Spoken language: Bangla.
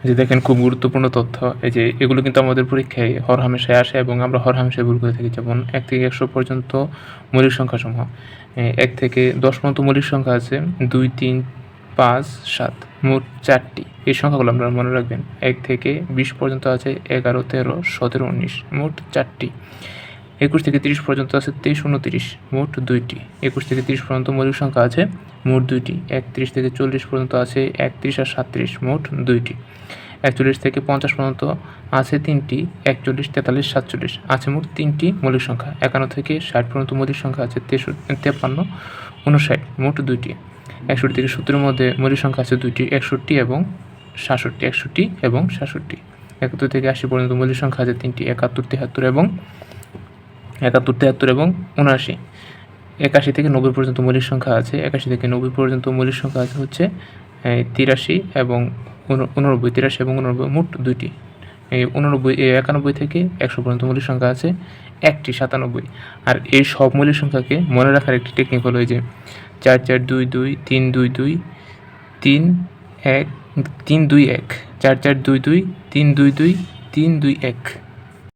যে দেখেন খুব গুরুত্বপূর্ণ তথ্য, এই যে এগুলো কিন্তু আমাদের পরীক্ষায় হরহামেশাই আসে এবং আমরা হরহামেশাই ভুল করে থাকি। যেমন 1 থেকে 100 পর্যন্ত মৌলিক সংখ্যাসমূহ। 1 থেকে 10 পর্যন্ত মৌলিক সংখ্যা আছে 2, 3, 5, 7, মোট 4টি। এই সংখ্যাগুলো আপনারা মনে রাখবেন। 1 থেকে 20 পর্যন্ত আছে 11, 13, 17, 19, মোট 4টি। 21 থেকে 30 পর্যন্ত আছে 23, 29, মোট 2টি। 21 থেকে 30 পর্যন্ত মৌলিক সংখ্যা আছে মোট 2টি। 31 থেকে 40 পর্যন্ত আছে 31 আর 37, মোট 2টি। 41 থেকে 50 পর্যন্ত আছে 3টি, 41, 43, 47 আছে মোট 3টি মৌলিক সংখ্যা। 51 থেকে 60 পর্যন্ত মৌলিক সংখ্যা আছে 53, 59, মোট 2টি। 61 থেকে 70-এর মধ্যে মৌলিক সংখ্যা আছে 2টি, 61 এবং 67, 61 এবং 67। 71 থেকে 80 পর্যন্ত মৌলিক সংখ্যা আছে 3টি, 71, 73 এবং 79। 81 থেকে 90 পর্যন্ত মৌলিক সংখ্যা আছে 81 থেকে 90 পর্যন্ত মৌলিক সংখ্যা আছে হচ্ছে 83 এবং 89, 83 এবং 89, মোট 2টি। 91 থেকে 100 পর্যন্ত মৌলিক সংখ্যা আছে 1টি, 97। আর এই সব মৌলিক সংখ্যাকে মনে রাখার একটি টেকনিক হলো এই যে 4, 4, 2, 2, 3, 2, 2, 3, 1, 3, 2, 1, 4, 4, 2, 2, 3, 2, 2, 3, 2, 1।